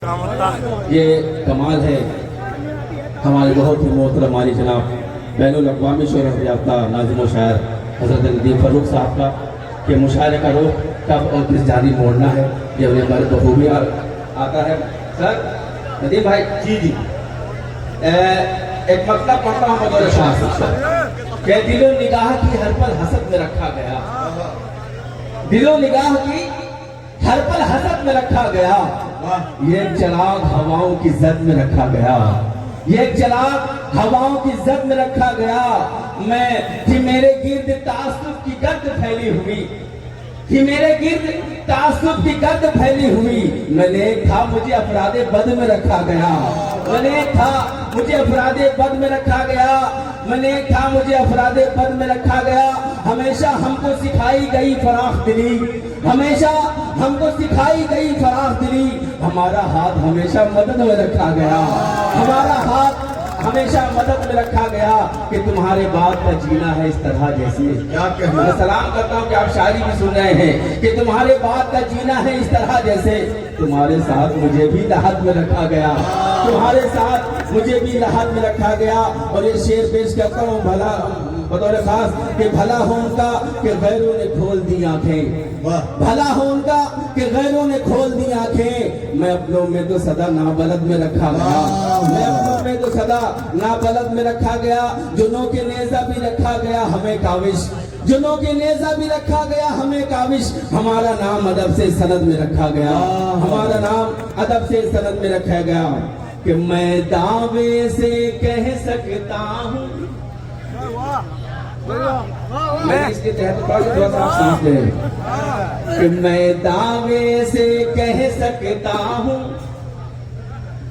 یہ کمال ہے ہمارے بہت ہی محترم عالی جناب بین الاقوامی شہرت یافتہ ناظم و شاعر حضرت ندیم فاروق صاحب کا کہ مشاعرے کا رخ کب اور کس جانب موڑنا ہے یہ انہیں ہمارے بخوبی آتا ہے. سر ندیم بھائی جی ایک مطلب پڑھتا ہوں بطور شاہ کہ دل و نگاہ کی ہر پل حسد میں رکھا گیا, دل و نگاہ کی ہر پل حسد میں رکھا گیا, یہ چراغ ہواؤں کی زد میں رکھا گیا, یہ چراغ ہواؤں کی زد میں رکھا گیا. میں کہ میرے گرد تعصب کی گرد پھیلی ہوئی, کہ میرے گرد تعصب کی گرد پھیلی ہوئی. میں نے تھا مجھے افراد بد میں رکھا گیا, میں نے تھا مجھے افراد بد میں رکھا گیا, میں نے تھا مجھے افراد بد میں رکھا گیا. ہمیشہ ہم کو سکھائی گئی فراخ دلی, ہمیشہ ہم کو سکھائی گئی فراخ دلی. ہمارا ہاتھ ہمیشہ مدد میں رکھا گیا, ہمارا ہاتھ ہمیشہ مدد میں رکھا گیا کہ تمہارے بعد کا جینا ہے اس طرح جیسے. میں سلام کرتا ہوں کہ آپ شاعری بھی سن رہے ہیں کہ تمہارے بعد کا جینا ہے اس طرح جیسے. تمہارے ساتھ مجھے بھی لحد میں رکھا گیا, تمہارے ساتھ مجھے بھی لحد میں رکھا گیا. اور یہ شعر پیش کرتا ہوں بھلا بطور خاص کہ بھلا ہو ان کا کہ غیروں نے کھول دی آنکھیں, بھلا ہو ان کا کہ غیروں نے کھول دی آنکھیں. میں اپنوں میں تو صدا نابلد میں رکھا گیا, میں اپنوں میں تو صدا نابلد میں رکھا گیا. جنوں کے نیزہ بھی رکھا گیا ہمیں کاوش, جنوں کے نیزہ بھی رکھا گیا ہمیں کاوش. ہمارا نام ادب سے سند میں رکھا گیا, ہمارا نام ادب سے سند میں رکھا گیا. کہ میں دعوے سے کہہ سکتا ہوں, میں اس کے تحت تھوڑا سا سانس لیں, کہ میں دعوے سے کہہ سکتا ہوں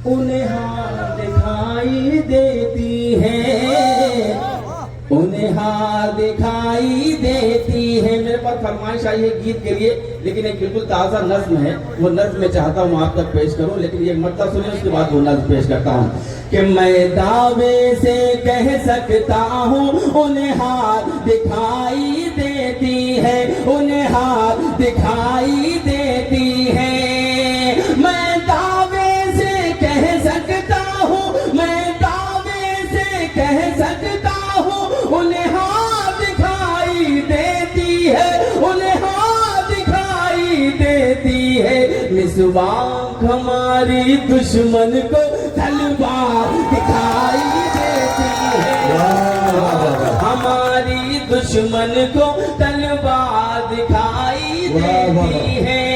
انہیں ہار دکھائی دیتی ہے, انہیں ہار دکھائی دیتی ہے. میرے پاس فرمائش آئی ہے گیت کے لیے, لیکن ایک بالکل تازہ نظم ہے, وہ نظم میں چاہتا ہوں آپ تک پیش کروں, لیکن یہ مرتبہ سنیں اس کے بعد وہ نظم پیش کرتا ہوں. کہ میں دعوے سے کہہ سکتا ہوں انہیں ہار دکھائی دیتی ہے, انہیں ہار دکھائی دیتی ہے. میں دعوے سے کہہ سکتا ہوں, میں دعوے سے کہہ سکتا ہوں انہیں ہار دکھائی دیتی ہے, انہیں ہار دکھائی دیتی ہے. مسواک ہماری دشمن کو تلوار دکھائی دیتی ہے, ہماری دشمن کو تلوار دکھائی دیتی ہے.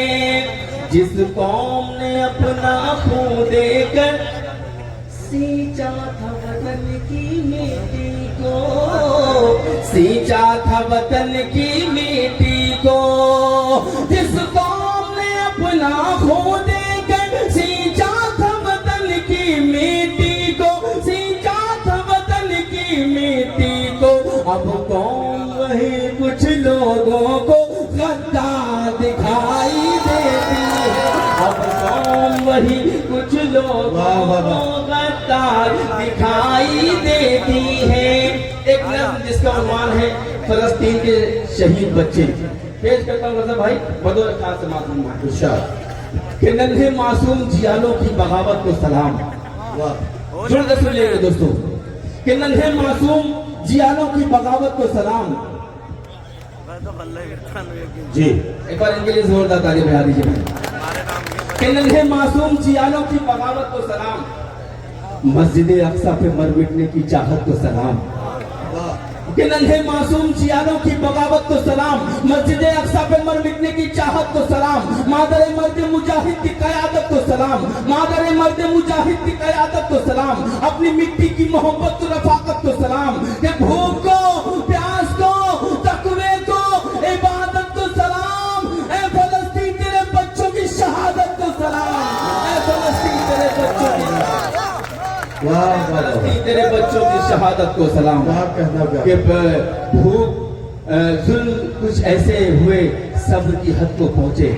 جس قوم نے اپنا خون دے کر سینچا تھا وطن کی مٹی کو, سینچا تھا وطن کی مٹی کو, جس قوم نے اپنا خون دے کر سینچا تھا وطن کی مٹی کو, سینچا تھا وطن کی مٹی کو. اب قوم وہی کچھ لوگوں کو غدار دکھائی دیتی ہے, اب قوم وہی کچھ لوگوں کو غدار دکھائی دیتی ہے. ایک نظم جس کا عنوان ہے فلسطین کے شہید بچے, پیش کرتا ہوں رضا بھائی بدور خاص سے معصوم ہے. کہ ننھے معصوم جیالوں کی بغاوت کو سلام, جڑ کے سن لیں گے دوستو, کہ ننھے معصوم جیالوں کی بغاوت کو سلام. جی ایک بار ان کے لیے زوردار تالیاں بجا دیجیے. کہ ننھے معصوم جیالوں کی بغاوت کو سلام, مسجد اقصی پہ مر مٹنے کی چاہت کو سلام. کہ ننھے معصوم جیالوں کی بغاوت کو سلام, مسجد اقصی پہ مر مٹنے کی چاہت کو سلام. مادر مرد مجاہد کی قیادت کو سلام, مادر مرد مجاہد کی قیادت کو سلام. اپنی مٹی کی محبت و رفاقت کو سلام. کہ بھوک کو, پیاس کو, تقوی کو, عبادت کو سلام. اے فلسطین تیرے بچوں کی شہادت کو سلام, اے فلسطین تیرے بچوں کی تیرے بچوں کی شہادت کو سلام. کہ بھوک ظلم کچھ ایسے ہوئے صبر کی حد کو پہنچے,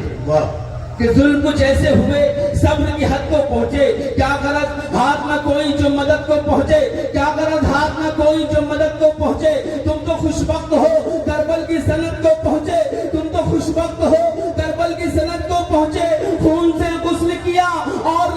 کہ ظلم کچھ ایسے ہوئے صبر کی حد کو پہنچے. کیا غرض ہاتھ نہ کوئی جو مدد کو پہنچے, کیا غرض ہاتھ نہ کوئی جو مدد کو پہنچے. تم تو خوش بخت ہو کربل کی سند کو پہنچے, تم تو خوش بخت ہو کربل کی سند کو پہنچے. خون سے غسل کیا اور